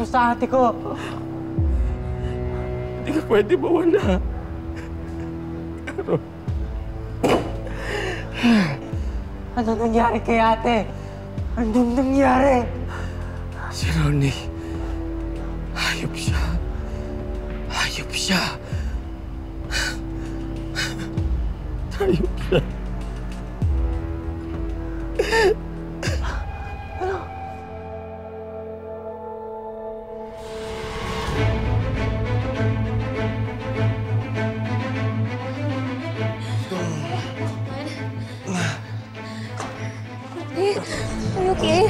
sa ate ko. Hindi ka pwede mawala. Carol. Anong nangyari kay ate? Anong nangyari? Si Ronnie. Hayop siya. Hayop siya. Hayop siya. Ano? Are you okay?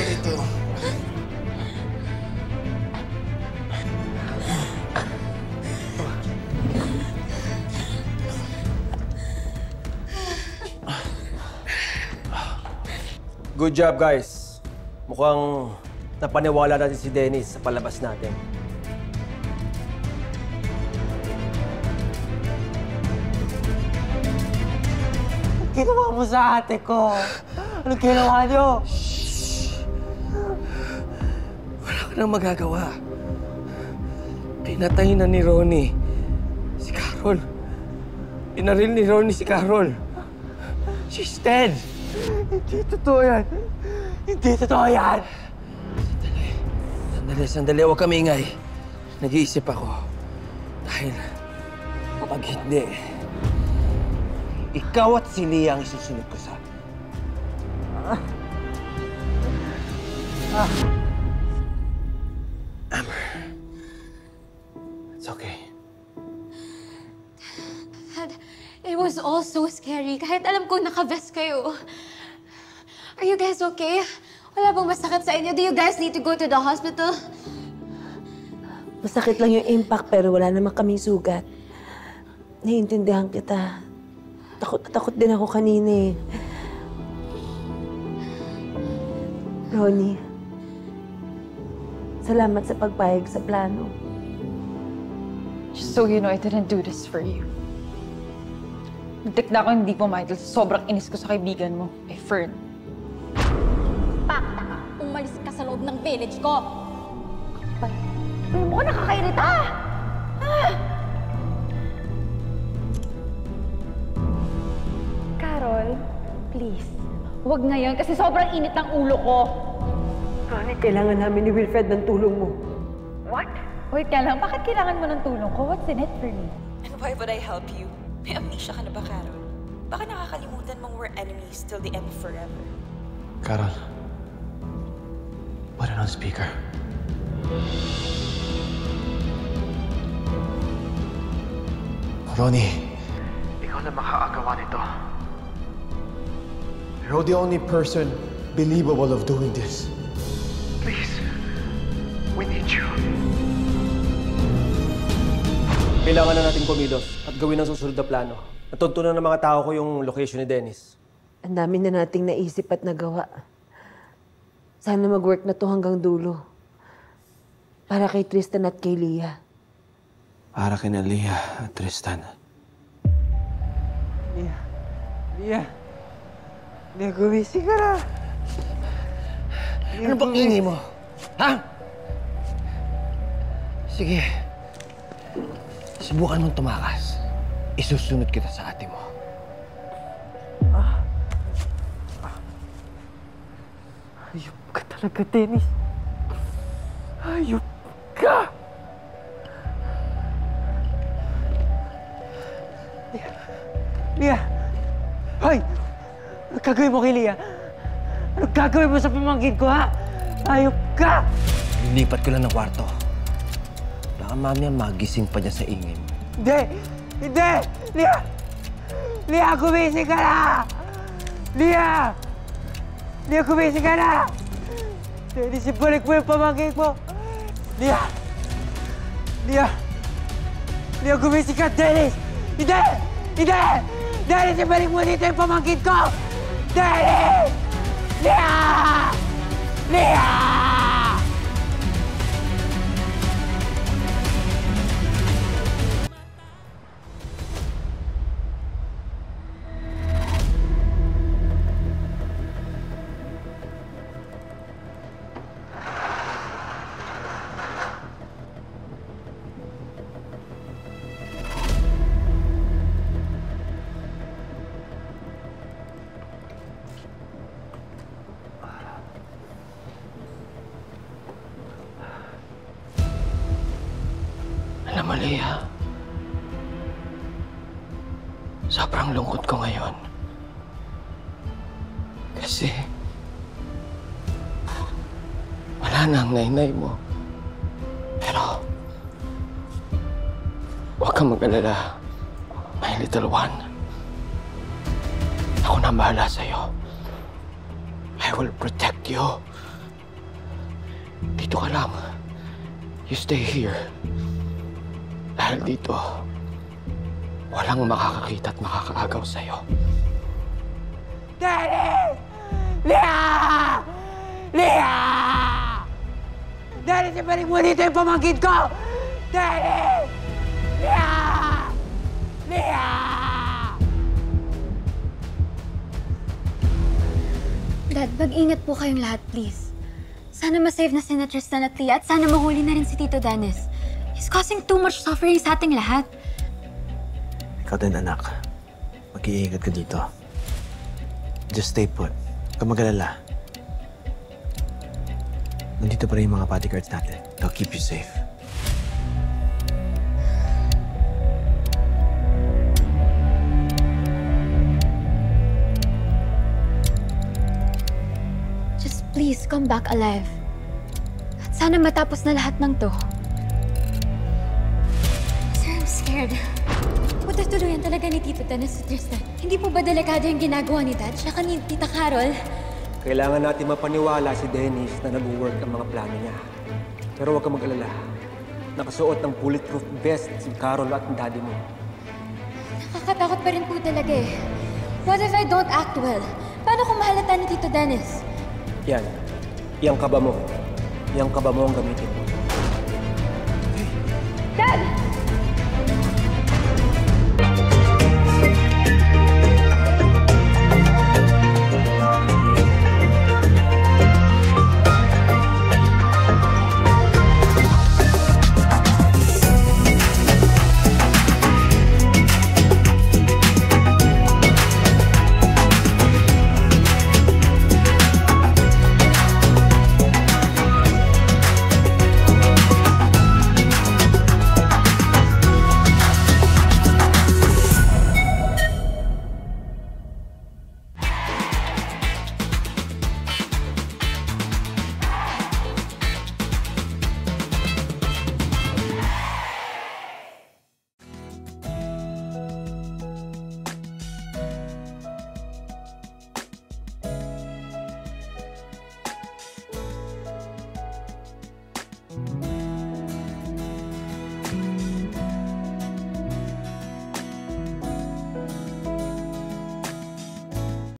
Good job, guys. Mukhang napaniwala natin si Dennis sa palabas natin. Anong ginawa mo sa ate ko? Anong ginawa niyo? Wala ka nang magagawa. Pinatay na ni Ronnie si Carol. Pinaril ni Ronnie si Carol. She's dead. Hindi totoo yan. Hindi totoo yan. Sandali. Huwag kami ingay. Nag-iisip ako. Dahil pag hindi, ikaw at si Leah ang isusunod ko sa... Amber. It's okay. Dad, it was all so scary. Kahit alam ko naka-vest kayo. Are you guys okay? Wala bang masakit sa inyo? Do you guys need to go to the hospital? Masakit lang yung impact pero wala naman kaming sugat. Naiintindihan kita. Takot na takot din ako kanina eh. Ronnie, salamat sa pagpayag sa plano. Just so you know, I didn't do this for you. Muntik na ako hindi pumayag dahil sobrang inis ko sa kaibigan mo, kay Fern. Pakta ka! Umalis ka sa loob ng village ko! Ano mo ka nakakairita? Carol, please. Huwag ngayon kasi sobrang init ng ulo ko. Ronnie, kailangan namin ni Wilfred ng tulong mo. What? Wait ka lang, bakit kailangan mo ng tulong ko? What's in it for me? And why would I help you? May amnesia ka na ba, Carol? Baka nakakalimutan mong we're enemies till the end of forever. Carol. Put it on speaker. Ronnie, ikaw na makakagawa nito. You're the only person believable of doing this. Please, we need you. Kailangan na natin kumilos at gawin ang susunod na plano. Natutunan ng mga tao ko yung location ni Dennis. Ang dami na nating naisip at nagawa. Sana mag-work na to hanggang dulo. Para kay Tristan at kay Leah. Para kina Leah at Tristan. Leah, gumising ka na. Ano bang ingay mo? Ha? Sige. Subukan mong tumakas. Isusunod kita sa ate mo. Hayop ka talaga, Dennis. Hayop ka! Leah! Hoy! Anong gagawin mo kay Leah? Anong gagawin mo sa pamangkin ko, ha? Hayop ka! Lilipat ko lang ng kwarto. Baka mamaya magising pa niya sa ingay mo. Hindi! Hindi! Leah! Leah, gumising ka na! Leah! Leah, gumising ka na! Dennis, ibalik mo yung pamangkin mo! Leah! Leah! Leah, gumising ka, Dennis! Hindi! Hindi! Dennis, ibalik mo dito yung pamangkin ko! Dennis! Leah! Leah! Leah. Sobrang lungkot ko ngayon. Kasi wala na ang nainay mo. Pero huwag kang mag-alala, my little one. Ako na ang bahala sa'yo. I will protect you. Dito ka lang. You stay here. Dahil dito, walang makakakita at makakaagaw sa'yo. Dennis! Leah! Leah! Dennis, ibalik mo dito yung pamangkin ko! Dennis! Leah! Leah! Dad, mag-ingat po kayong lahat, please. Sana masave na si Tristan at Leah at sana mahuli na rin si Tito Dennis. He's causing too much suffering sa ating lahat. Ikaw din, anak. Mag-iingat ka dito. Just stay put. Huwag kang mag-alala. Nandito pa rin yung mga bodyguards natin. They'll keep you safe. Just please come back alive. At sana matapos na lahat ng to. Sir, I'm scared. Tutuluyan talaga ni Tito Dennis si Tristan. Hindi po ba delikado yung ginagawa ni Dad siya ni Tita Carol? Kailangan natin mapaniwala si Dennis na nag-work ang mga plano niya. Pero huwag kang mag-alala. Nakasuot ng bulletproof vest si Carol at ang daddy mo. Nakakatakot pa rin po talaga eh. What if I don't act well? Paano kung mahalata ni Tito Dennis? Yan. Yang kaba mo. Yang kaba mo ang gamitin mo. Dad!